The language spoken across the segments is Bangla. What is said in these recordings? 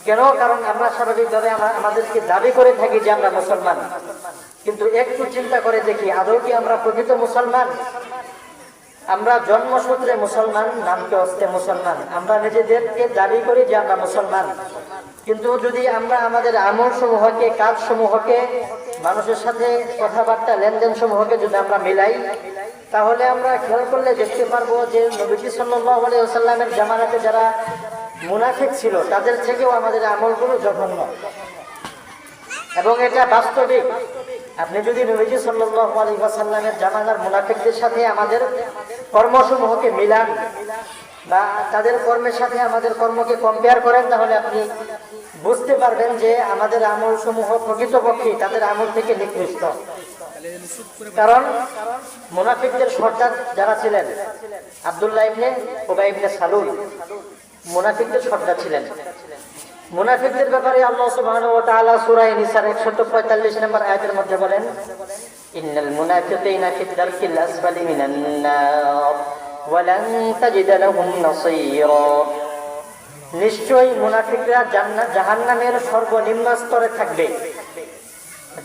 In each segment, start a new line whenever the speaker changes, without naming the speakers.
কেন? কারণ আমরা স্বাভাবিকভাবে আমাদেরকে দাবি করে থাকি যে আমরা মুসলমান, কিন্তু একটু চিন্তা করে দেখি আদৌ কি আমরা প্রকৃত মুসলমান? আমরা জন্মসূত্রে মুসলমান, নামকে হস্তে মুসলমান, আমরা নিজেদেরকে দাবি করি যে আমরা মুসলমান, কিন্তু যদি আমরা আমাদের আমল সমূহকে, কাজ সমূহকে, মানুষের সাথে কথাবার্তা, লেনদেন সমূহকে যদি আমরা মিলাই, তাহলে আমরা খেয়াল করলে দেখতে পারবো যে নবীজি সাল্লাল্লাহু আলাইহি ওয়াসাল্লামের জামানাতে যারা মুনাফিক ছিল তাদের থেকেও আমাদের আমলগুলো জঘন্য। এবং এটা বাস্তবিক। আপনি যদি নবীজি সাল্লাল্লাহু আলাইহি ওয়াসাল্লামের জামানার মুনাফিকদের সাথে আমাদের কর্মসমূহকে মিলান বা তাদের কর্মের সাথে আমাদের কর্মকে কম্পেয়ার করেন, তাহলে আপনি বুঝতে পারবেন যে আমাদের আমল সমূহ প্রকৃতপক্ষে তাদের আমল থেকে নিকৃষ্ট। কারণ মুনাফিকদের সর্দার যারা ছিলেন, আব্দুল্লাহ ইবনে উবাই ইবনে সালুল মুনাফিকদের সর্দার ছিলেন। মুনাফিকদের ব্যাপারে আল্লাহ সুবহানাহু ওয়া তাআলা সূরা নিসার 145 নম্বর আয়াতের মধ্যে বলেন, ইন্নাল মুনাফিকিনা ফিদ দারকিল আসফালি মিনান নার ওয়া লান তাজিদ লাহুম নাসীরা। নিশ্চয়ই মুনাফিকরা জাহান্নামের সর্বনিম্ন স্তরে থাকবে।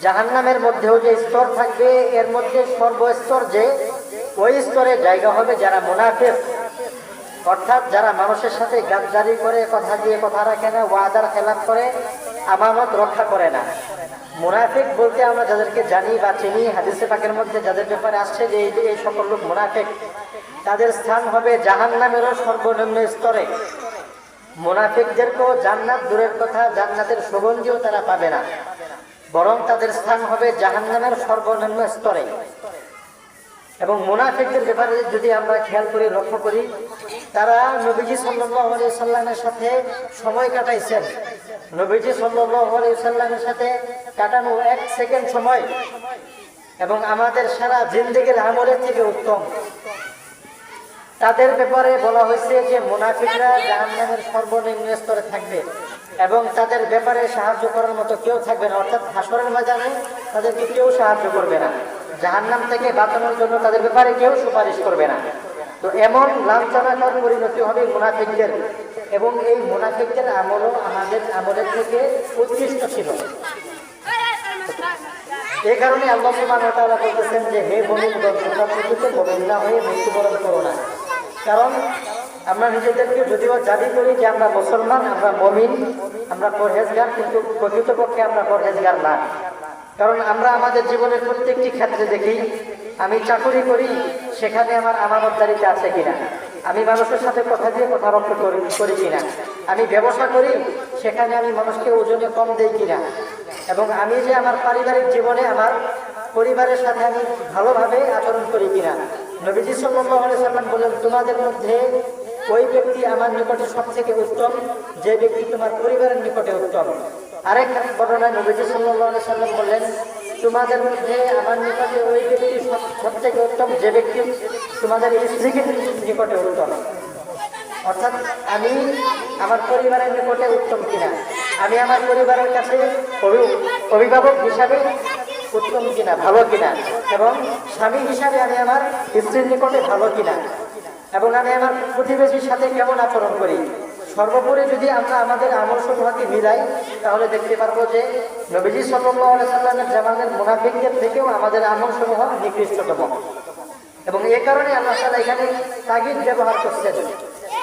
জাহান্নামের মধ্যেও যে স্তর থাকবে, এর মধ্যে সর্বস্তর যে ওই স্তরে জায়গা হবে যারা মুনাফিক, অর্থাৎ যারা মানুষের সাথে গাদ্দারি করে, কথা দিয়ে কথা রাখে না, ওয়াদার খেলাফ করে, আমানত রক্ষা করে না। মুনাফিক বলতে আমরা যাদেরকে জানি বা চিনি, হাদিসে পাকের মধ্যে যাদের ব্যাপারে আসছে যে এই সকল লোক মুনাফিক, তাদের স্থান হবে জাহান্নামেরও সর্বনিম্ন স্তরে। মুনাফিকদেরকেও জান্নাত দূরের কথা, জান্নাতের সুগন্ধিও তারা পাবে না, বরং তাদের স্থান হবে জাহান্নামের সর্বনিম্ন স্তরে। এবং মুনাফিকদের ব্যাপারে যদি আমরা খেয়াল করি, লক্ষ্য করি, তারা নবীজি সাল্লাল্লাহু আলাইহি সাল্লামের সাথে সময় কাটাইছেন। নবীজি সাল্লাল্লাহু আলাইহি সাল্লামের সাথে কাটানো 1 সেকেন্ড সময় এবং আমাদের সারা জিন্দেগির আমলের থেকে উত্তম। তাদের ব্যাপারে বলা হয়েছে যে মুনাফিকরা জাহান্নামের সর্বনিম্ন স্তরে থাকবে এবং তাদের ব্যাপারে সাহায্য করার মতো কেউ থাকবে না, অর্থাৎ হাসরের ময়দানে তাদেরকে কেউ সাহায্য করবে না, জাহান্নাম থেকে বাঁচানোর জন্য তাদের ব্যাপারে কেউ সুপারিশ করবে না। তো এমন লাঞ্ছনাকর পরিণতি হবে মুনাফিকদের, এবং এই মুনাফিকদের আমলও আমাদের আমলের থেকে উৎকৃষ্ট ছিল। এই কারণে আল্লাহ সুবহানাহু ওয়া তাআলা বলতেছেন যে হে মুমিনগণ, তোমরা প্রকৃত মুমিন না হয়ে মৃত্যুবরণ করো না। কারণ আমরা নিজেদেরকে যদিও দাবি করি যে আমরা মুসলমান, আমরা মুমিন, আমরা পরহেজগার, কিন্তু প্রকৃতপক্ষে আমরা পরহেজগার না। কারণ আমরা আমাদের জীবনের প্রত্যেকটি ক্ষেত্রে দেখি, আমি চাকরি করি, সেখানে আমার আমানতদারিতে আছে কিনা, আমি মানুষের সাথে কথা দিয়ে কথা রক্ষা করি কিনা, আমি ব্যবসা করি, সেখানে আমি মানুষকে ওজনে কম দেই কিনা, এবং আমি যে আমার পারিবারিক জীবনে আমার পরিবারের সাথে আমি ভালোভাবে আচরণ করি কিনা। নবীজি সাল্লাল্লাহু আলাইহি সাল্লাম বলেন, তোমাদের মধ্যে ওই ব্যক্তি আমার নিকটে সব থেকে উত্তম যে ব্যক্তি তোমার পরিবারের নিকটে উত্তম। আরেক বর্ণনায় নবীজি সাল্লাল্লাহু আলাইহি সাল্লাম বললেন, তোমাদের মধ্যে আমার নিকটে ওই ব্যক্তি সব থেকে উত্তম যে ব্যক্তি তোমাদের স্ত্রীকে নিকটে উত্তম। অর্থাৎ আমি আমার পরিবারের নিকটে উত্তম কিনা, আমি আমার পরিবারের কাছে অভিভাবক হিসাবে উত্তম কিনা, ভালো কিনা, এবং স্বামী হিসাবে আমি আমার স্ত্রীর নিকটে ভালো কিনা, এবং আমি আমার প্রতিবেশীর সাথে কেমন আচরণ করি। সর্বোপরি যদি আমরা আমাদের আমল সমূহকে মিলাই, তাহলে দেখতে পারবো যে নবীজি সাল্লাল্লাহু আলাইহি সাল্লামের জামানার মুনাফিকদের থেকেও আমাদের আমল সমূহ নিকৃষ্টতম। এবং এই কারণে আল্লাহ তাআলা এখানে তাগিদ ব্যবহার করছেন,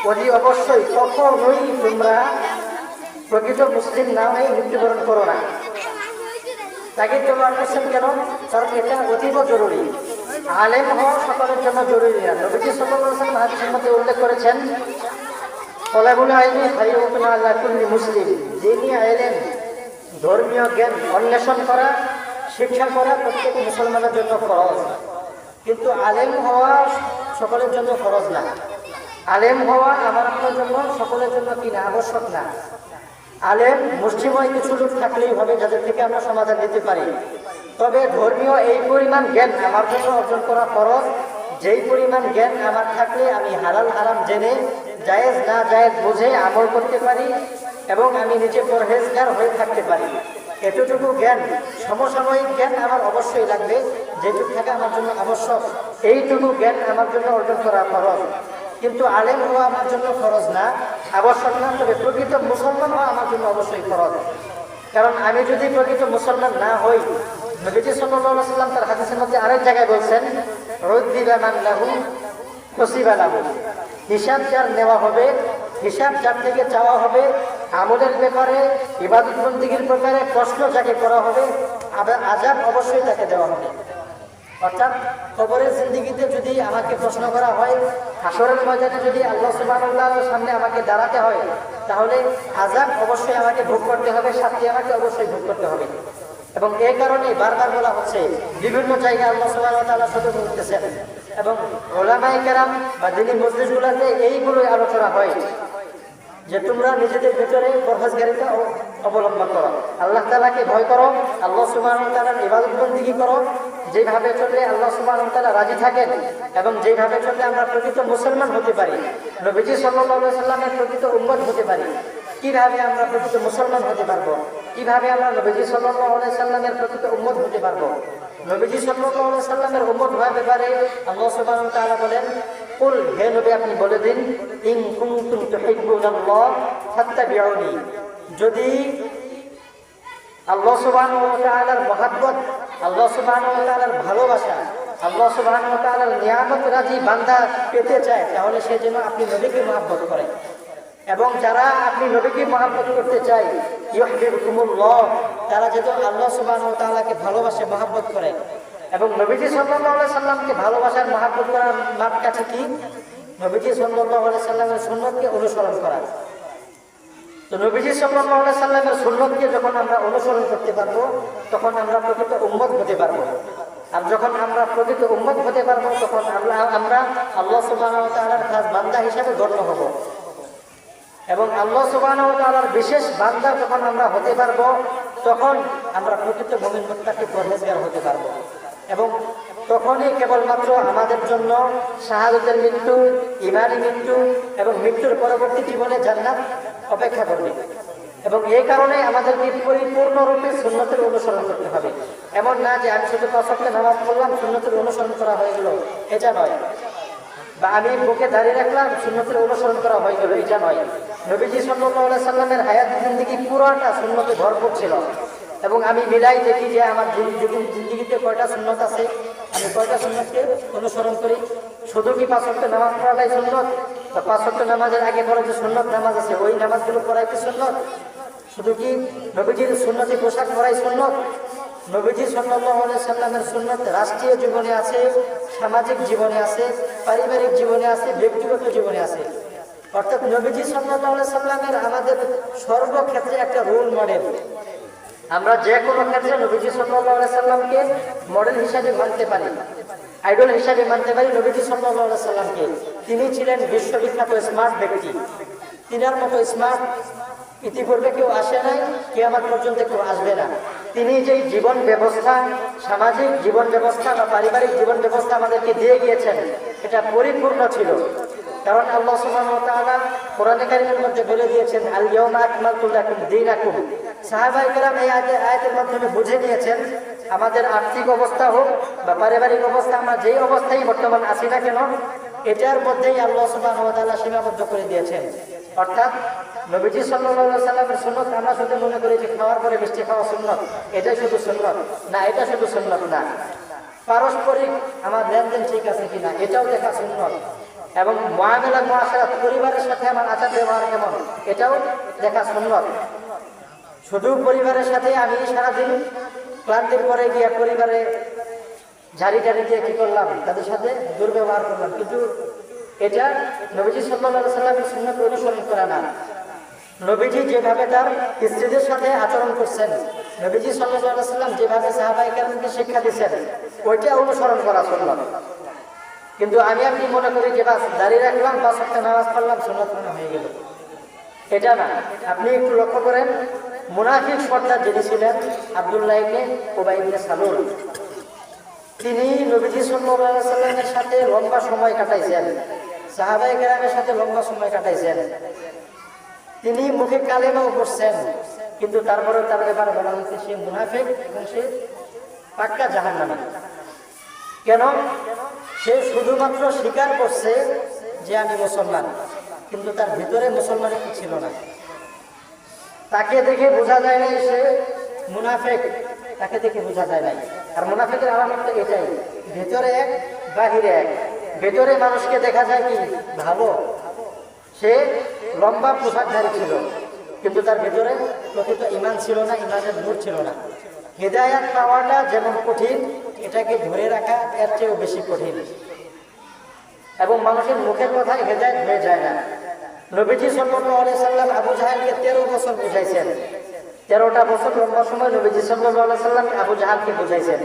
অতি অবশ্যই কখনোই তোমরা প্রকৃত মুসলিম না হয়ে মৃত্যুবরণ করো না। তাগিদ ব্যবহার করছেন কেন? কারণ এটা অতীব জরুরি। আলেম হওয়া সকলের জন্য জরুরি না। নবীজি সাল্লাল্লাহু আলাইহি ওয়াসাল্লাম হাদিসের মধ্যে উল্লেখ করেছেন, তলাবুল ইলমি খায়রুন আলা কুল্লি মুসলিম, যিনি আলেম, ধর্মীয় জ্ঞান অন্বেষণ করা, শিক্ষা করা প্রত্যেক মুসলমানের জন্য ফরজ। কিন্তু আলেম হওয়া সকলের জন্য ফরজ না। আলেম হওয়া আমার আপনার জন্য সকলের জন্য কিনা আবশ্যক না। আলেম মুষ্টিময় কিছু লোক থাকলেই হবে যাদের থেকে আমরা সমাধান দিতে পারি। তবে ধর্মীয় এই পরিমাণ জ্ঞান আমার জন্য অর্জন করা ফরজ, যেই পরিমাণ জ্ঞান আমার থাকলে আমি হালাল হারাম জেনে, জায়েজ না জায়েজ বুঝে আমল করতে পারি এবং আমি নিজে পরহেজগার হয়ে থাকতে পারি। এতটুকু জ্ঞান, সমসাময়িক জ্ঞান আমার অবশ্যই লাগবে, যেটুকু থাকা আমার জন্য আবশ্যক, এইটুকু জ্ঞান আমার জন্য অর্জন করা ফরজ। কিন্তু আলেম হওয়া আমার জন্য ফরজ না, আবশ্যক না, তবে প্রকৃত মুসলমান হওয়া আমার জন্য অবশ্যই ফরজ। কারণ আমি যদি প্রকৃত মুসলমান না হই, নবীজি সাল্লাল্লাহু আলাইহি ওয়াসাল্লাম তার হাদিসের মধ্যে আরেক জায়গায় বলছেন, রুদ্দিবা মান লাহু হুসিবা লাহু, হিসাব যার নেওয়া হবে, হিসাব যার থেকে চাওয়া হবে, আমলের ব্যাপারে, ইবাদত বন্দেগীর ব্যাপারে প্রশ্ন যাকে করা হবে, আযাব অবশ্যই তাকে দেওয়া হবে। অর্থাৎ কবরের জিন্দেগিতে যদি আমাকে প্রশ্ন করা হয়, হাসরের ময়দানে যদি আল্লাহ সুবহানাহু ওয়া তাআলার সামনে আমাকে দাঁড়াতে হয়, তাহলে আযাব অবশ্যই আমাকে ভোগ করতে হবে, শাস্তি আমাকে অবশ্যই ভোগ করতে হবে। এবং এই কারণে বারবার বলা হচ্ছে, বিভিন্ন জায়গায় আল্লাহ সুবহানাহু ওয়া তাআলা সতর্ক করতেছেন, এবং উলামায়ে কেরাম বা দ্বীনি মজলিসগুলোতে এইগুলোই আলোচনা হয় যে তোমরা নিজেদের ভিতরে পরহেজগারিতা অবলম্বন করো, আল্লাহ তাআলাকে ভয় করো, আল্লাহ সুবহানাহু ওয়া তাআলার ইবাদত বন্দেগী করো, যেভাবে চললে আল্লাহ সুবহানাহু ওয়া তাআলা রাজি থাকেন এবং যেভাবে চললে আমরা প্রকৃত মুসলমান হতে পারি, নবীজি সাল্লাল্লাহু আলাইহি সাল্লামের প্রকৃত উম্মত হতে পারি। কিভাবে আমরা প্রকৃত মুসলমান হতে পারবো, কিভাবে আমরা নবীজি সাল্লাল্লাহু আলাইহি সাল্লামের প্রকৃত উম্মত হতে পারবো। নবীজি সাল্লাল্লাহু আলাইহি সাল্লামের উম্মত হওয়ার ব্যাপারে আল্লাহ সুবহানাহু ওয়া তাআলা বলেন, কুল, হে নবী আপনি বলে দিন, ইন কুনতুম তুহিব্বুনাল্লাহ ফাত্তাবিউনি, যদি আল্লাহ সুবহানাহু ওয়া তাআলার মহব্বত, আল্লাহ সুবহানাহু ওয়া তাআলার ভালোবাসা, আল্লাহ সুবহানাহু ওয়া তাআলার নিয়ামত রাজি বান্দা পেতে চায়, তাহলে সে যেন আপনি নবীকে মহব্বত করে। এবং যারা আপনি নবীকে মহব্বত করতে চায়, ইউহিব্বুকুমুল্লাহ, তারা যেন আল্লাহ সুবহানাহু ওয়া তাআলাকে ভালোবাসে, মহব্বত করে। এবং নবীজি সাল্লাল্লাহু আলাইহি সাল্লামকে ভালোবাসার, মহব্বত করার মাপকাঠি কি? নবীজি সাল্লাল্লাহু আলাইহি সাল্লামের সুন্নতকে অনুসরণ করা। তো নবীজি সাল্লাল্লাহু আলাইহি সাল্লামের সুন্নতকে যখন আমরা অনুসরণ করতে পারবো, তখন আমরা প্রকৃত উম্মত হতে পারবো। আর যখন আমরা প্রকৃত উম্মত হতে পারবো, তখন আমরা আল্লাহ সুবহানাহু ওয়া তাআলার খাস বান্দা হিসেবে গণ্য হব। এবং আল্লাহ সুবহানাহু ওয়া তাআলার বিশেষ বান্দা যখন আমরা হতে পারবো, তখন আমরা প্রকৃত মুমিন মুত্তাকি পরহেজগার হতে পারবো। এবং তখনই কেবলমাত্র আমাদের জন্য শাহাদাতের মৃত্যু, ঈমানী মৃত্যু এবং মৃত্যুর পরবর্তী জীবনে জান্নাত অপেক্ষা করবে। এবং এই কারণে আমাদেরকে পরিপূর্ণরূপে সুন্নতের অনুসরণ করতে হবে। এমন না যে আমি শুধু 5 ওয়াক্ত নামাজ পড়লাম, সুন্নতের অনুসরণ করা হয়ে গেল, এটা নয়। বা আমি বুকে দাঁড়িয়ে রাখলাম, সুন্নতের অনুসরণ করা হয়ে গেল, এটা নয়। নবীজি সাল্লাল্লাহু আলাইহি সাল্লামের হায়াত জিন্দেগি পুরোটা সুন্নতে ভরপুর ছিল। এবং আমি মিলাই দেখি যে আমার জিন্দেগিতে কয়টা সুন্নত আছে, আমি কয়টা সুন্নতকে অনুসরণ করি। শুধু কি 5 ওয়াক্ত নামাজ পড়াটাই সুন্নত? বা 5 ওয়াক্ত নামাজের আগে পরে যে সুন্নত নামাজ আছে, ওই নামাজগুলো পড়াই কি সুন্নত? শুধু কি নবীজির সুন্নতি পোশাক পরাই সুন্নত? নবীজি সাল্লাল্লাহু আলাইহি সাল্লামের সুন্নত রাষ্ট্রীয় জীবনে আছে, সামাজিক জীবনে আছে, পারিবারিক জীবনে আছে, ব্যক্তিগত জীবনে আছে। অর্থাৎ নবীজি সাল্লাল্লাহু আলাইহি সাল্লামের আমাদের সর্বক্ষেত্রে একটা রোল মডেল। আমরা যে কোনো ক্ষেত্রে নবীজি সাল্লাল্লাহু আলাইহি সাল্লামকে মডেল হিসাবে মানতে পারি, আইডল হিসাবে মানতে পারি নবীজি সাল্লাল্লাহু আলাইহি সাল্লামকে। তিনি ছিলেন বিশ্ববিখ্যাত স্মার্ট ব্যক্তি। তিনার মতো স্মার্ট ইতিপূর্বে কেউ আসে নাই, কিয়ামত পর্যন্ত কেউ আসবে না। তিনি যেই জীবন ব্যবস্থা, সামাজিক জীবন ব্যবস্থা বা পারিবারিক জীবন ব্যবস্থা আমাদেরকে দিয়ে গিয়েছেন, এটা পরিপূর্ণ ছিল। কারণ আল্লাহ সুবহানাহু ওয়া তাআলা কোরআনে কারীমের মধ্যে বলে দিয়েছেন, আল ইয়াউমা আকমালতু লাকুম দীনাকুম। সাহাবায়ে কেরাম এই আয়াতের মাধ্যমে বুঝে নিয়েছেন, আমাদের আর্থিক অবস্থা হোক বা পারিবারিক অবস্থা, আমরা যেই অবস্থায় বর্তমান আছি না কেন, এটার মধ্যেই আল্লাহ সুবহানাহু ওয়া তাআলা সীমাবদ্ধ করে দিয়েছেন। অর্থাৎ নবীজি সাল্লাল্লাহু আলাইহি সাল্লামের সুন্নাত আমরা শুধু মনে করি যে খাওয়ার পরে মিষ্টি খাওয়া সুন্নাত, এটাই শুধু সুন্নাত না, এটা শুধু সুন্নাত না। পারস্পরিক আমার লেনদেন ঠিক আছে কিনা, এটাও দেখা সুন্নাত। এবং মুআমালা মুআশারাত, পরিবারের সাথে আমার আচার ব্যবহার কেমন, এটাও দেখা সুন্নাত। শুধু পরিবারের সাথে আমি সারাদিন ক্লান্তির পরে গিয়ে পরিবারে ঝাড়ি দিয়ে কি করলাম, তাদের সাথে দুর্ব্যবহার করলাম, কিন্তু এটা নবীজি সাল্লাল্লাহু আলাইহি সাল্লামের সুন্নাত অনুসরণ করা না। নবীজি যেভাবে তার স্ত্রীদের সাথে আচরণ করছেন, নবীজি সাল্লাল্লাহু আলাইহি সাল্লাম যেভাবে সাহাবায়ে কেরামকে শিক্ষা দিয়েছেন, ওইটা অনুসরণ করা সুন্নাত। কিন্তু আমি আপনি মনে করি যে বাস দাঁড়িয়ে রাখলাম, 5 ওয়াক্ত নামাজ পড়লাম, সুন্নাত মনে হয়ে গেল, এটা না। আপনি একটু লক্ষ্য করেন, মুনাফিক সর্দার যিনি ছিলেন আব্দুল্লাহ ইবনে উবাই ইবনে সালুল, তিনি নবীজি সাল্লাল্লাহু আলাইহি সাল্লামের সাথে লম্বা সময় কাটাইছেন, সাহাবায়ে কেরামের সাথে লম্বা সময় কাটাইছেন। তিনি মুখে কালেমাও পড়ছেন, কিন্তু তারপরে তার ব্যাপারে বলা হচ্ছে সে মুনাফিক এবং সে পাক্কা জাহান্নামী। কেন? সে শুধুমাত্র স্বীকার করছে যে আমি মুসলমান, কিন্তু তার ভিতরে মুসলমানের কি ছিল না। তাকে দেখে বোঝা যায় না সে মুনাফিক, তাকে দেখে বোঝা যায় না। আর মুনাফিকের আলামত তো এটাই, ভেতরে এক বাহিরে এক। ভেতরে মানুষকে দেখা যায় কি ভালো, সে লম্বা পোশাকধারী ছিল, কিন্তু তার ভেতরে প্রকৃত ঈমান ছিল না, ঈমানের নূর ছিল না। হেদায়েত পাওয়াটা যেমন কঠিন, এটাকে ধরে রাখা এর চেয়েও বেশি কঠিন। এবং মানুষের মুখের কথায় হেদায়েত হয়ে যায় না। নবীজি সাল্লাল্লাহু আলাইহি সাল্লাম আবু জাহেলকে 13 বছর বুঝাইছেন। 13টা বছর লম্বা সময় নবীজি সাল্লাল্লাহু আলাইহি সাল্লাম আবু জাহেলকে বুঝাইছেন,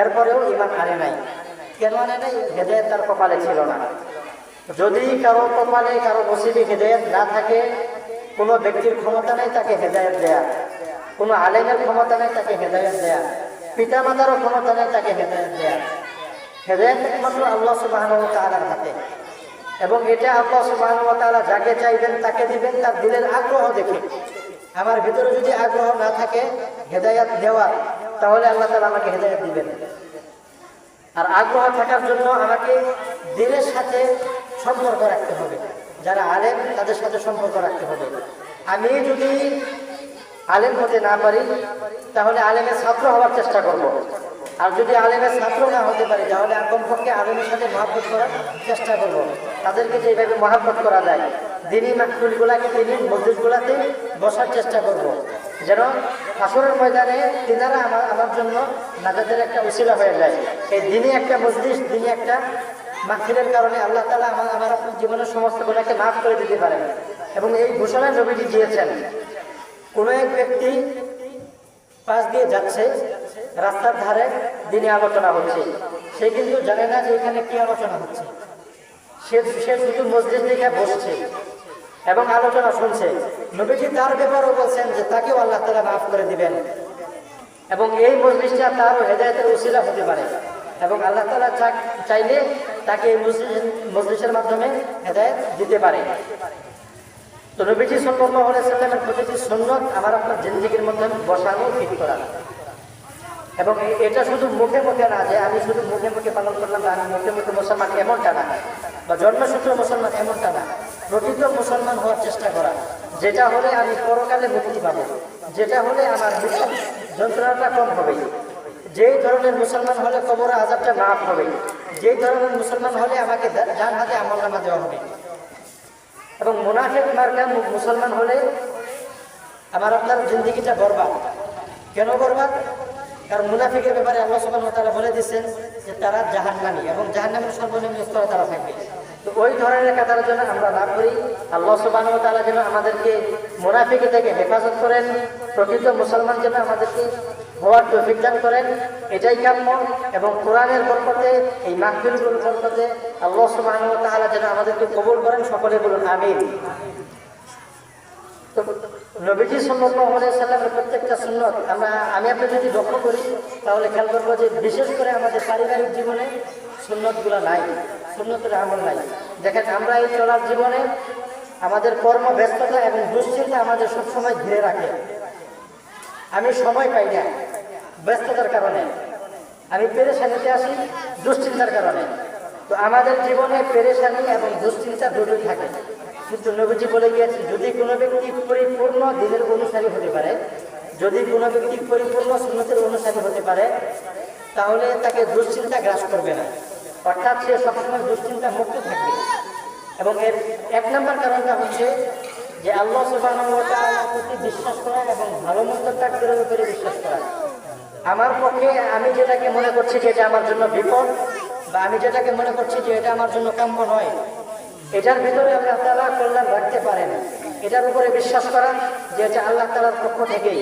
এরপরেও ঈমান আনে নাই। কেন আনে নাই? হেদায়েত তার কপালে ছিল না। যদি কারো কপালে কারো নসিবে হেদায়েত না থাকে, কোনো ব্যক্তির ক্ষমতা নেই তাকে হেদায়েত দেয়া, কোনো আলেমের ক্ষমতা নেই তাকে হেদায়েত দেয়া, পিতা মাতারও ক্ষমতা নেই তাকে হেদায়েত দেয়া। হেদায়েত একমাত্র আল্লাহ সুবহানাহু ওয়া তাআলার হাতে। এবং এটা আল্লাহ সুবহানাহু ওয়া তাআলা যাকে চাইবেন তাকে দিবেন তার দিলের আগ্রহ দেখে। আমার ভিতরে যদি আগ্রহ না থাকে হেদায়েত দেওয়ার, তাহলে আল্লাহ তাআলা আমাকে হেদায়েত দিবেন। আর আগ্রহ থাকার জন্য আমাকে দিনের সাথে সম্পর্ক রাখতে হবে। যারা আলেম তাদের সাথে সম্পর্ক রাখতে হবে। আমি যদি আলেম হতে না পারি, তাহলে আলেমের ছাত্র হওয়ার চেষ্টা করব। আর যদি আলেমের ছাত্র না হতে পারি, তাহলে কমপক্ষে আলেমের সাথে মহব্বত করার চেষ্টা করব। তাদেরকে যেভাবে মহব্বত করা যায়, দিনই মাহফিলগুলাকে, দিনই মসজিদগুলাতে বসার চেষ্টা করব, যেন হাসরের ময়দানে তিনারা আমার জন্য নাজাতের একটা উসিলা হয়ে যায়। এই দিনই একটা মসজিদ, দিনই একটা মাহফিলের কারণে আল্লাহ তাআলা আমার আপনার জীবনের সমস্ত গুনাহকে মাফ করে দিতে পারেন। এবং এই ঘোষণা নবীজি দিয়েছেন, কোনো এক ব্যক্তি পাশ দিয়ে যাচ্ছে, রাস্তার ধারে দিনে আলোচনা হচ্ছে, সে কিন্তু জানে না যে এখানে কি আলোচনা হচ্ছে। সে শুধু মসজিদ থেকে বসছে এবং আলোচনা শুনছে। নবীজি তার ব্যাপারেও বলছেন যে তাকেও আল্লাহ তাআলা মাফ করে দিবেন, এবং এই মজলিসটা তারও হেদায়েতের উসিলা হতে পারে। এবং আল্লাহ তাআলা চাইলে তাকে এই মজলিসের মাধ্যমে হেদায়েত দিতে পারে। তো নবীজি সাল্লাল্লাহু আলাইহি সাল্লামের প্রতিটি সুন্নাত আমার আপনার জিন্দেগির মধ্যে বসানো, ফিট করা। এবং এটা শুধু মুখে মুখে না, যে আমি শুধু মুখে মুখে পালন করলাম বা আমি মুখে মুখে মুসলমান এমনটা না, বা জন্মসূত্র মুসলমান এমনটা না। প্রকৃত মুসলমান হওয়ার চেষ্টা করা, যেটা হলে আমি পরকালে মুক্তি পাবো, যেটা হলে আমার মৃত্যু যন্ত্রণাটা কম হবে, যেই ধরনের মুসলমান হলে কবরের আযাবটা মাফ হবে, যেই ধরনের মুসলমান হলে আমাকে ডান হাতে আমলনামা দেওয়া হবে। এবং মুনাফিক মার্কা মুসলমান হলে আমার আপনার জিন্দেগিটা বরবাদ। কেন বরবাদ? কারণ মুনাফিকের ব্যাপারে আল্লাহ সুবহানাহু ওয়া তাআলা বলে দিয়েছেন যে তারা জাহান্নামী, এবং জাহান্নামের সর্বনিম্ন স্তরে তারা থাকবে। তো ওই ধরনের কাতারের জন্য আমরা না করি। আল্লাহ সুবহানাহু ওয়া তাআলা যেন আমাদেরকে মুনাফিক থেকে হেফাজত করেন, প্রকৃত মুসলমান যেন আমাদেরকে হওয়ার তৌফিক দান করেন, এটাই কাম্য। এবং কোরআনের বরকতে, এই মাহফিলগুলোর বরকতে আল্লাহ সুবহানাহু ওয়া তাআলা যেন আমাদেরকে কবুল করেন। সকলে বলুন আমিন। তো নবীজি সাল্লাল্লাহু আলাইহি সাল্লামের প্রত্যেকটা সুন্নাত আমি আপনি যদি লক্ষ্য করি, তাহলে খেয়াল করবো যে বিশেষ করে আমাদের পারিবারিক জীবনে সুন্নাতগুলো নাই, সুন্নাতের আমল নাই। দেখেন, আমরা এই চলার জীবনে আমাদের কর্ম ব্যস্ততা এবং দুশ্চিন্তা আমাদের সবসময় ঘিরে রাখে। আমি সময় পাই না ব্যস্ততার কারণে, আমি পেরেশানিতে আসি দুশ্চিন্তার কারণে। তো আমাদের জীবনে পেরেশানি এবং দুশ্চিন্তা দুটোই থাকে। কিন্তু নবীজি বলে গিয়েছে, যদি কোনো ব্যক্তি পরিপূর্ণ দিনের অনুসারী হতে পারে, যদি কোনো ব্যক্তি পরিপূর্ণ সুন্নতের অনুসারী হতে পারে, তাহলে তাকে দুশ্চিন্তা গ্রাস করবে না, অর্থাৎ সে সবসময় দুশ্চিন্তা মুক্ত থাকবে। এবং এর এক নম্বর কারণটা হচ্ছে যে আল্লাহ সুবহানাহু ওয়া তাআলার প্রতি বিশ্বাস করা এবং ভালো মন্দ তাকদীরের উপরে বিশ্বাস করা। আমার পক্ষে আমি যেটাকে মনে করছি যে এটা আমার জন্য বিপদ, বা আমি যেটাকে মনে করছি যে এটা আমার জন্য কাম্য নয়, এটার ভিতরে আল্লাহ তাআলা কল্যাণ রাখতে পারেন, এটার উপরে বিশ্বাস করা যে এটা আল্লাহ তাআলার পক্ষ থেকেই,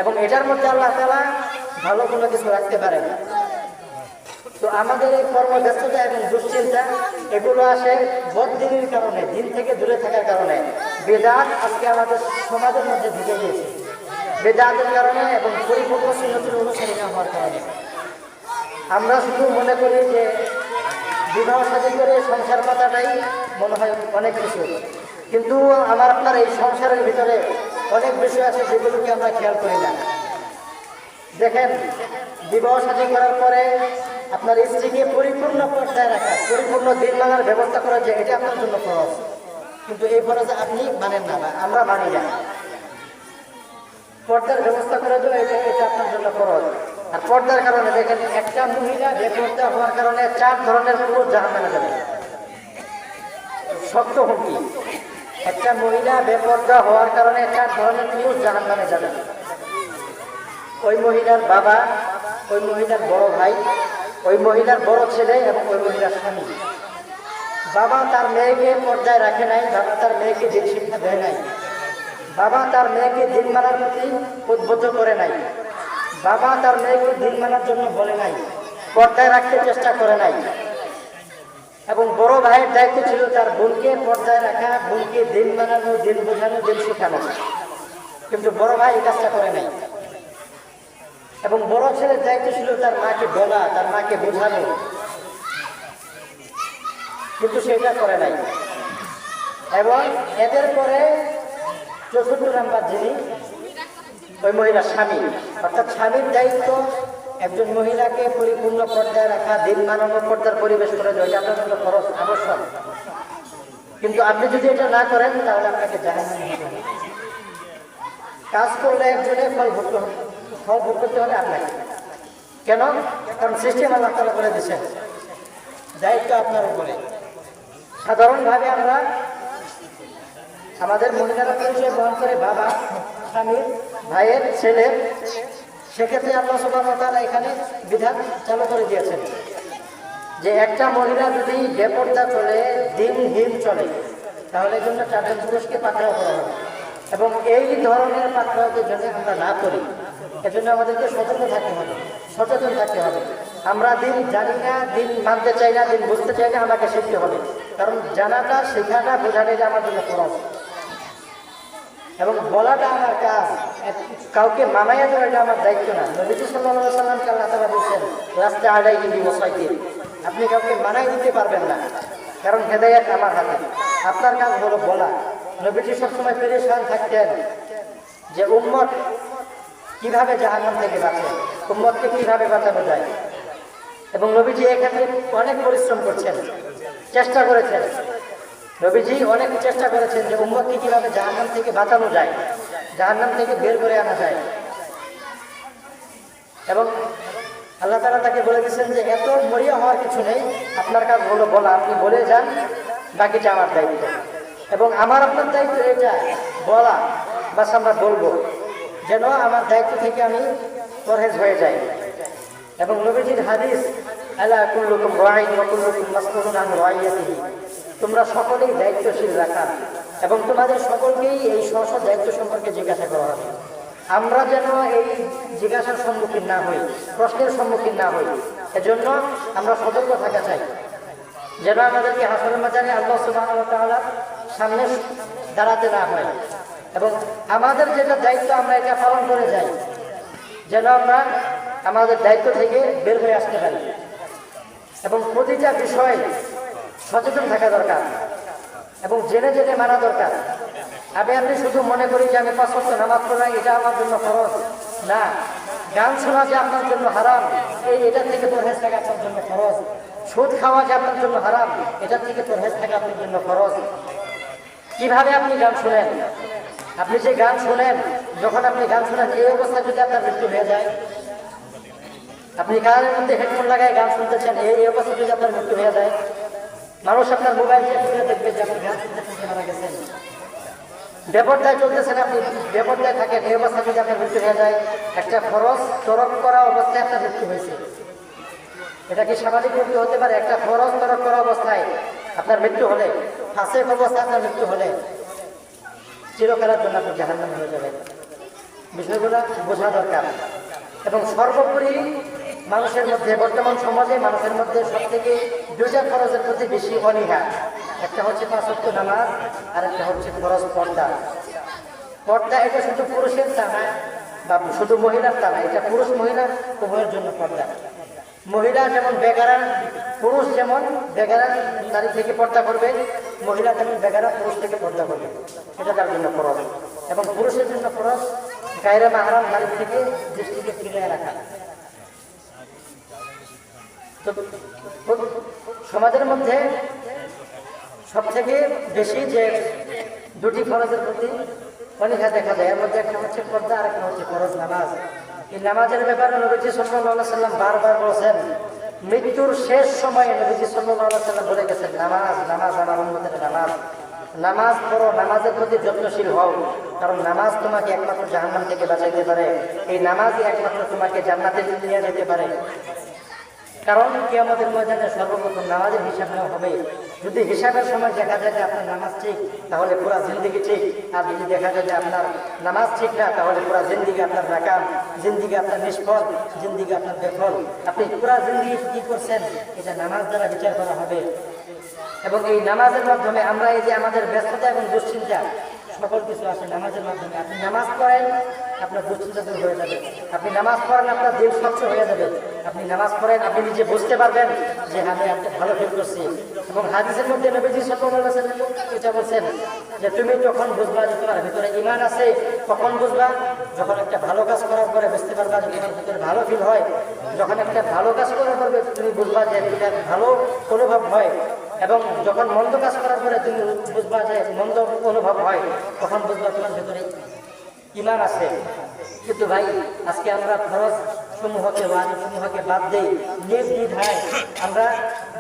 এবং এটার মধ্যে আল্লাহ তাআলা ভালো কোনো কিছু রাখতে পারেন। তো আমাদের এই কর্মব্যস্ততা এবং দুশ্চিন্তা এগুলো আসে বদদিনের কারণে, দিন থেকে দূরে থাকার কারণে। বেদাত আজকে আমাদের সমাজের মধ্যে ঢুকে গিয়েছে, বেদাতের কারণে এবং পরিপূর্ণ সুন্নতের অনুসারী না হওয়ার কারণে। আমরা শুধু মনে করি যে বিবাহ শাদী করে সংসার পাতাটাই মনে হয় অনেক কিছু, কিন্তু আমার আপনার এই সংসারের ভিতরে অনেক বিষয় আছে যেগুলোকে আমরা খেয়াল করি না। দেখেন, বিবাহ শাদী করার পরে আপনার স্ত্রীকে পরিপূর্ণ পর্দায় রাখা, পরিপূর্ণ দিন মানার ব্যবস্থা করা, যে এটা আপনার জন্য ফরজ। কিন্তু এই ফরজ আপনি মানেন না, বা আমরা মানি না। পর্দার ব্যবস্থা করা যায়, এটা আপনার জন্য ফরজ। আর পর্দার কারণে দেখেন, একটা মহিলা বেপর্দা হওয়ার কারণে 4 ধরনের পুরুষ জাহান্নামে যাবে। শক্ত হুমকি, একটা মহিলা বেপর্দা হওয়ার কারণে 4 ধরনের পুরুষ জাহান্নামে যাবে। ওই মহিলার বাবা, ওই মহিলার বড় ভাই, ওই মহিলার বড় ছেলে এবং ওই মহিলার স্বামী। বাবা তার মেয়েকে পর্দায় রাখে নাই, বাবা তার মেয়েকে দিন শিক্ষা দেয় নাই, বাবা তার মেয়েকে দিন মানার প্রতি উদ্বুদ্ধ করে নাই, বাবা তার মেয়েকে দিন মানার জন্য বলে নাই, পর্দায় রাখতে চেষ্টা করে নাই। এবং বড় ভাইয়ের দায়িত্ব ছিল তার বোনকে পর্দায় রাখা, বোনকে দিন মানানো, দিন বোঝানো, দিন শেখানো। কিন্তু বড় ভাই এই কাজটা করে নাই। এবং বড় ছেলের দায়িত্ব ছিল তার মাকে বলা, তার মাকে বোঝানো, কিন্তু সেটা করে নাই। এবং এদের পরে ৪র্থ নাম্বার যিনি, ওই মহিলার স্বামী। অর্থাৎ স্বামীর দায়িত্ব একজন মহিলাকে পরিপূর্ণ পর্দায় রাখা, দিন মানানো, পর্দার পরিবেশ করে দেওয়া, আপনার জন্য খরচ আবশ্যক। কিন্তু আপনি যদি এটা না করেন তাহলে আপনাকে জাহান্নামে যেতে হবে। কাজ করলে একজনে ফল ভোগ করতে হবে আপনাকে। কেন? কারণ সিস্টেম আল্লাহ তাআলা করে দিয়েছেন, দায়িত্ব আপনার উপরে। সাধারণভাবে আমরা আমাদের মহিলারা পরিচয় বহন করে বাবা, স্বামীর, ভাইয়ের, ছেলের। সেক্ষেত্রে আল্লাহ সুবহানাহু ওয়া তাআলা এখানে বিধান চালু করে দিয়েছেন যে একটা মহিলা যদি বেপর্দা চলে, দিনহীন চলে, তাহলে এই জন্য 4 জন পুরুষকে পাকড়াও করা হবে। এবং এই ধরনের পাকড়াওদের জন্য আমরা না করি, এজন্য আমাদেরকে সতর্ক থাকতে হবে, সচেতন থাকতে হবে। আমরা দিন জানি না, দিন মানতে চাই না, দিন বুঝতে চাই না, আমাকে শিখতে হবে। কারণ জানাটা, শেখাটা, বোঝাটা এটা আমার জন্য ফরজ। এবং বলাটা আমার কাজ, কাউকে মানাইয়া দেওয়া এটা আমার দায়িত্ব না। নবীজি সাল্লাল্লাহু আলাইহি ওয়াসাল্লামকে আল্লাহ তাআলা বলেছেন, রাস্তা আড়াই গিয়ে বসাইতে, আপনি কাউকে মানাই দিতে পারবেন না, কারণ হেদায়েত আমার হাতে। আপনার কাজ হলো বলা। নবীজি সবসময় পেরেশান থাকতেন যে উম্মত কিভাবে জাহান্নাম থেকে বাঁচে, উম্মতকে কিভাবে বাঁচানো যায়। এবং নবীজি এক্ষেত্রে অনেক পরিশ্রম করছেন, চেষ্টা করেছেন। নবীজি অনেক চেষ্টা করেছেন যে উম্মতকে কিভাবে জাহান্নাম থেকে বাঁচানো যায়, জাহান্নাম থেকে বের করে আনা যায়। এবং আল্লাহ তাআলা তাকে বলে দিয়েছেন যে এত মরিয়া হওয়ার কিছু নেই, আপনার কাজ হলো বলা, আপনি বলে যান, বাকিটা আমার দায়িত্ব। এবং আমার আপনার দায়িত্ব এটা বলা, বাস আমরা বলবো, যেন আমার দায়িত্ব থেকে আমি পরহেজ হয়ে যাই। এবং নবীজির হাদিস, আলা কুল্লুকুম রাঈন ওয়া কুল্লুকুম মাসউলুন আন রাইয়াতিহি, তোমরা সকলেই দায়িত্বশীল রাখা, এবং তোমাদের সকলকেই এই স্ব দায়িত্ব সম্পর্কে জিজ্ঞাসা করা হবে। আমরা যেন এই জিজ্ঞাসার সম্মুখীন না হই, প্রশ্নের সম্মুখীন না হই, এজন্য আমরা সতর্ক থাকা চাই, যেন আমাদেরকে হাসরের ময়দানে আল্লাহ সুবহানাহু ওয়া তাআলার সামনে দাঁড়াতে না হয়। এবং আমাদের যেটা দায়িত্ব আমরা এটা পালন করে যাই, যেন আমরা আমাদের দায়িত্ব থেকে বের হয়ে আসতে পারি। এবং প্রতিটা বিষয় সচেতন থাকা দরকার এবং জেনে জেনে মানা দরকার। আপনি শুধু মনে করি যে আমি 5 ওয়াক্ত নামাজ পড়াই, এটা আমার জন্য ফরজ না। গান শোনা যে আপনার জন্য হারাম, এটা থেকে পরহেজ থাকা আপনার জন্য ফরজ। সুদ খাওয়া যে আপনার জন্য হারাম, এটা থেকে পরহেজ থাকা আপনার জন্য ফরজ। কিভাবে আপনি গান শোনেন, আপনি যে গান শোনেন, যখন আপনি গান শোনেন এই অবস্থায় যদি আপনার মৃত্যু হয়ে যায়, আপনি কানের মধ্যে হেডফোন লাগায় গান শুনতেছেন, এই অবস্থায় যদি আপনার মৃত্যু হয়ে যায়, মানুষ আপনার মোবাইল দিয়ে দেখবে যে আপনি গান শুনতে মারা গেছেন। বেপরদায় চলতেছেন, আপনি বেপরদায় থাকেন, এই অবস্থায় যদি আপনার মৃত্যু হয়ে যায়, একটা ফরজ তরক করা অবস্থায় আপনার মৃত্যু হয়েছে। এটা কি সামাজিক মৃত্যু হতে পারে? একটা ফরজ তরক করা অবস্থায় আপনার মৃত্যু হলে, ফাঁসেক অবস্থায় আপনার মৃত্যু হলে, চিরকালের জন্য আপনি জাহান্নামে হয়ে যাবেন। বিষয়গুলো বোঝা দরকার। এবং সর্বোপরি মানুষের মধ্যে, বর্তমান সমাজে মানুষের মধ্যে সব থেকে 2টা ফরজের প্রতি বেশি অনীহা। একটা হচ্ছে 5 ওয়াক্ত নামাজ, আর একটা হচ্ছে ফরজ পর্দা। পর্দা এটা শুধু পুরুষের তা না, বা শুধু মহিলার তা না, এটা পুরুষ মহিলা উভয়ের জন্য পর্দা। মহিলা যেমন বেগারা, পুরুষ যেমন বেগারা নারী থেকে পর্দা করবে, মহিলা যেমন বেগারা পুরুষ থেকে পর্দা করবে, এটা তার জন্য ফরজ। এবং পুরুষের জন্য ফরজ গায়রে মাহরাম নারী থেকে দৃষ্টিকে ফিরিয়ে রাখা। তো সমাজের মধ্যে সব থেকে বেশি যে দুটি ফরজের প্রতি অনীহা দেখা যায়, এর মধ্যে একটা হচ্ছে পর্দা আর একটা হচ্ছে ফরজ নামাজ। এই নামাজের ব্যাপারে নবীজি সাল্লাল্লাহু আলাইহি সাল্লাম বারবার বলেছেন, মৃত্যুর শেষ সময়ে নবীজি সাল্লাল্লাহু আলাইহি সাল্লাম বলে গেছেন, নামাজ নামাজ আমার উম্মতের নামাজ, নামাজ পড়ো, নামাজের প্রতি যত্নশীল হও, কারণ নামাজ তোমাকে একমাত্র জাহান্নাম থেকে বাঁচাইতে পারে, এই নামাজই একমাত্র তোমাকে জান্নাতে নিয়ে যেতে পারে। কারণ কিয়ামতের ময়দানে সর্বপ্রথম নামাজের হিসাব নেওয়া হবে। যদি হিসাবের সময় দেখা যায় যে আপনার নামাজ ঠিক, তাহলে পুরা জিন্দিগি ঠিক। আর যদি দেখা যায় যে আপনার নামাজ ঠিক না, তাহলে পুরা জিন্দিগি আপনার নাকাম, জিন্দিগি আপনার নিষ্ফল, জিন্দিগি আপনার বেফল। আপনি পুরা জিন্দিগি কি করছেন, এটা নামাজ দ্বারা বিচার করা হবে। এবং এই নামাজের মাধ্যমে আমরা এই যে আমাদের ব্যস্ততা এবং দুশ্চিন্তা সকল কিছু আসে নামাজের মাধ্যমে। আপনি নামাজ পড়েন, আপনার দুশ্চিন্তা দূর হয়ে যাবে। আপনি নামাজ পড়েন, আপনার দিল স্বচ্ছ হয়ে যাবে। আপনি নামাজ পড়েন, আপনি নিজে বুঝতে পারবেন যে আমি একটা ভালো ফিল করছি। এবং হাদিসের মধ্যে নবীজি সাল্লাল্লাহু আলাইহি ওয়াসাল্লাম এটা বলছেন যে তুমি যখন বুঝবা যে তোমার ভিতরে ঈমান আছে, কখন বুঝবা, যখন একটা ভালো কাজ করার পরে বুঝতে পারবা যে তোমার ভিতরে ভালো ফিল হয়। যখন একটা ভালো কাজ করার পরে তুমি বুঝবা যে এটা ভালো অনুভব হয়। এবং যখন মন্দ কাজ করার পরে তুমি বুঝবা যে মন্দ অনুভব হয়, তখন বুঝবা তোমার ভেতরে ঈমান আছে। কিন্তু ভাই, আজকে আমরা ফরজ সমূহকে ওয়াজিব সমূহকে বাদ দেই, নির্দ্বিধায় আমরা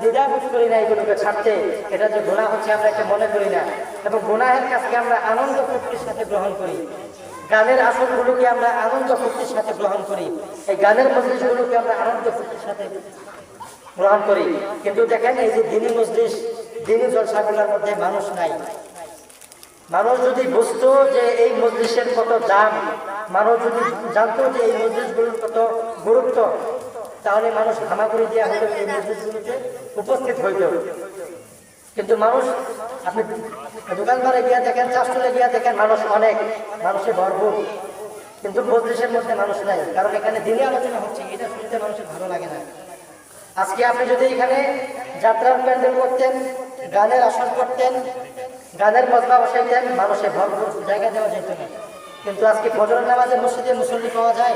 দ্বিধাবোধ করি না এগুলোকে ছাড়তে। এটা যে গুনাহ হচ্ছে আমরা এটা মনে করি না, এবং গুনাহের কাজকে আমরা আনন্দ ফুর্তির সাথে গ্রহণ করি। গানের আসরগুলোকে আমরা আনন্দ ফুর্তির সাথে গ্রহণ করি, এই গানের মজলিসগুলোকে আমরা আনন্দ ফুর্তির সাথে গ্রহণ করি। কিন্তু দেখেন, এই যে দিনী মজলিস, দিনী জলসাগুলোর মধ্যে মানুষ নাই। মানুষ যদি বুঝতো যে এই মজলিসের কত দাম, মানুষ যদি জানতো যে এই মজলিসগুলোর কত গুরুত্ব, তাহলে মানুষ হামাগুড়ি দেওয়া হলে এই মজলিসগুলোতে উপস্থিত হইত। কিন্তু মানুষ, আপনি দোকানদারে গিয়া দেখেন, চাষটলে গিয়া দেখেন, মানুষ অনেক, মানুষে ভরপুর, কিন্তু মজলিসের মধ্যে মানুষ নাই। কারণ এখানে দিনে আলোচনা হচ্ছে, এটা শুনতে মানুষের ভালো লাগে না। আজকে আপনি যদি এখানে যাত্রার প্যান্ডেল করতেন, গানের আসর করতেন, গানের মজবা বসাইতেন, মানুষের ভরপুর জায়গা দেওয়া যেত না। কিন্তু আজকে ফজরের নামাজে মসজিদে মুসল্লি পাওয়া যায়,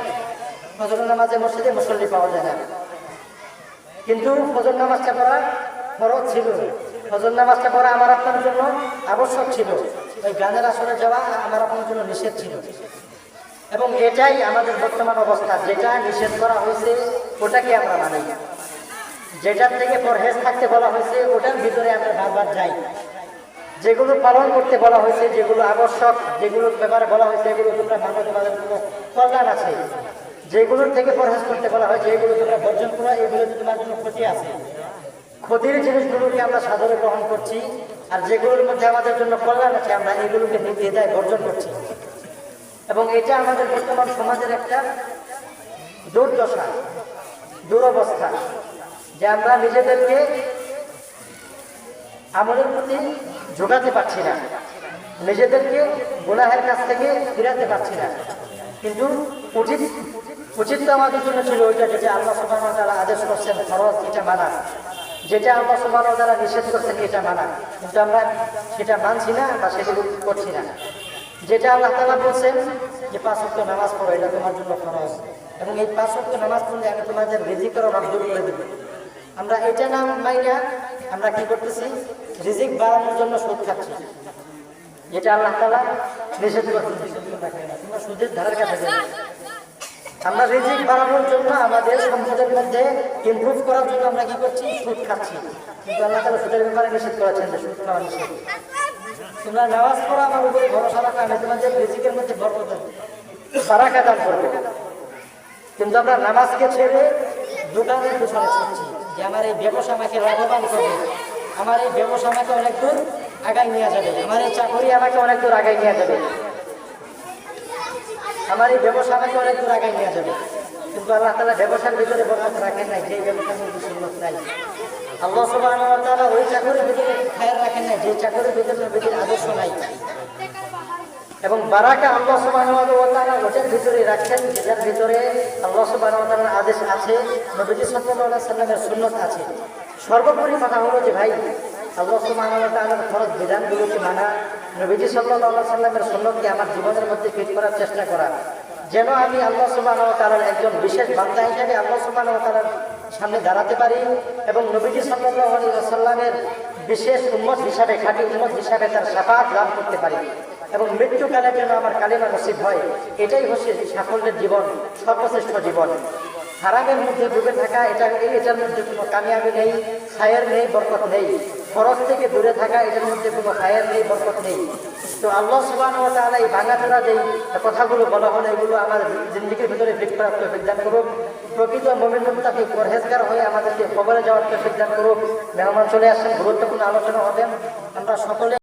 ফজরের নামাজে মসজিদে মুসল্লি পাওয়া যায় না। কিন্তু ফজর নামাজটা পড়া ফরজ ছিল, ফজর নামাজটা পড়া আমার আপনার জন্য আবশ্যক ছিল। ওই গানের আসরে যাওয়া আমার আপনার জন্য নিষেধ ছিল। এবং এটাই আমাদের বর্তমান অবস্থা, যেটা নিষেধ করা হয়েছে ওটাকে আমরা মানি, যেটার থেকে পরহেজ থাকতে বলা হয়েছে ওটার ভিতরে আমরা বারবার যাই। যেগুলো পালন করতে বলা হয়েছে, যেগুলো আবশ্যক, যেগুলোর ব্যাপারে বলা হয়েছে এগুলো তোমরা মানো, তোমাদের কোনো কল্যাণ আছে। যেগুলোর থেকে পরহেজ করতে বলা হয়েছে এগুলো তোমরা বর্জন করো, এগুলোতে তোমার জন্য ক্ষতি আছে। ক্ষতির জিনিসগুলোকে আমরা সাদরে গ্রহণ করছি, আর যেগুলোর মধ্যে আমাদের জন্য কল্যাণ আছে আমরা এগুলোকে নির্দ্বিধায় বর্জন করছি। এবং এটা আমাদের বর্তমান সমাজের একটা দুর্দশা, দুরবস্থা, যে আমরা নিজেদেরকে আমলের প্রতি ঝোঁকাতে পারছি না, নিজেদেরকে গুনাহের কাছ থেকে ফিরাতে পারছি না। কিন্তু উচিত তো আমাদের জন্য ছিল ওইটা, যেটা আল্লাহ সুবহানাহু ওয়া তাআলা আদেশ করছেন ফরজ, এটা মানা। যেটা আল্লাহ সুবহানাহু ওয়া তাআলা নিষেধ করছেন এটা মানা, কিন্তু আমরা সেটা মানছি না বা সেগুলো করছি না। যেটা আল্লাহ তাআলা বলছেন যে 5 ওয়াক্ত নামাজ পড়ো, এটা তোমার জন্য ফরজ, এবং এই 5 ওয়াক্ত নামাজ পড়লে আমি তোমাদের রিজিকের অভাব দূর করে দেব। আমরা এটা না মাইনা আমরা কি করতেছি, রিজিক বাড়ানোর জন্য সুদ খাচ্ছি, যেটা আল্লাহ তাআলা নিষেধ করছেন। তোমরা সুদের ধারের কাছে যাবে। আমরা রিজিক বাড়ানোর জন্য, আমাদের সম্পদের মধ্যে ইমপ্রুভ করার জন্য আমরা কি করছি, সুদ খাচ্ছি। কিন্তু আল্লাহ তাআলা সুদের ব্যাপারে নিষেধ করেছেন যে সুদ খাওয়া নিষেধ। তোমরা নামাজ পড়ো, আমার উপরে ভরসা রাখো, আমি তোমাদের রিজিকের মধ্যে বরকত দেব, বারাকা দান করবো। কিন্তু আমরা নামাজকে ছেড়ে দোকানের পিছনে ছুটছি, যে আমার এই ব্যবসা আমাকে লাভবান করবে, আমার এই ব্যবসা আমাকে অনেক দূর আগায় নিয়ে যাবে, আমার এই চাকরি আমাকে অনেক দূর আগায় নিয়ে যাবে, আমার এই ব্যবসা আমাকে অনেক দূর আগায় নিয়ে যাবে। কিন্তু আল্লাহ তাআলা ব্যবসার ভিতরে বরকত রাখেন নাই, যে ব্যবসার মধ্যে সুন্নত নাই। আল্লাহ সুবহানাহু ওয়া তাআলা ওই চাকরির ভিতরে খায়ের রাখেন নাই, যে চাকরির ভিতরে নবীর আদর্শ নাই। এবং বারাকা আল্লাহ সুবহানাহু ওয়া তাআলা ওটার ভিতরে রাখেন, যেটার ভিতরে আল্লাহ সুবহানাহু ওয়া তাআলার আদেশ আছে, নবী সাল্লাল্লাহু আলাইহি সাল্লামের সুন্নাত আছে। সর্বোপরি কথা হলো যে ভাই, আল্লাহ সুবহানাহু ওয়া তাআলার ফরজ বিধানগুলোকে মানা, নবী সাল্লাল্লাহু আলাইহি সাল্লামের সুন্নাতকে আমার জীবনের মধ্যে ফিট করার চেষ্টা করা, যেন আমি আল্লাহ সুবহানাহু ওয়া তাআলার একজন বিশেষ বান্দা হিসেবে আল্লাহ সুবহানাহু ওয়া তাআলার সামনে দাঁড়াতে পারি এবং নবীজি সাল্লাল্লাহু আলাইহি ওয়াসাল্লামের বিশেষ উম্মত হিসাবে, খাঁটি উম্মত হিসাবে তার শাফাআত লাভ করতে পারি এবং মৃত্যুকালে যেন আমার কালিমা নসিব হয়। এটাই হচ্ছে সাফল্যের জীবন, সর্বশ্রেষ্ঠ জীবন। হারামের মধ্যে ডুবে থাকা, এটার মধ্যে কোনো কামিয়াবি নেই, খায়ের নেই, বরকত নেই। ফরজ থেকে দূরে থাকা, এটার মধ্যে কোনো খায়ের নেই, বরকত নেই। তো আল্লাহ সুবহানাহু ওয়া তাআলা এই ভাঙাচোরা যেই কথাগুলো বলা হলো, এগুলো আমার জিন্দেগির ভিতরে বিপ্লব তৌফিক দান করুক। প্রকৃত মুমিন মুত্তাকি পরহেজগার হয়ে আমাদেরকে কবরে যাওয়ার তৌফিক দান করুক। মেহমান চলে আসছেন, গুরুত্বপূর্ণ আলোচনা হবেন। আমরা সকলে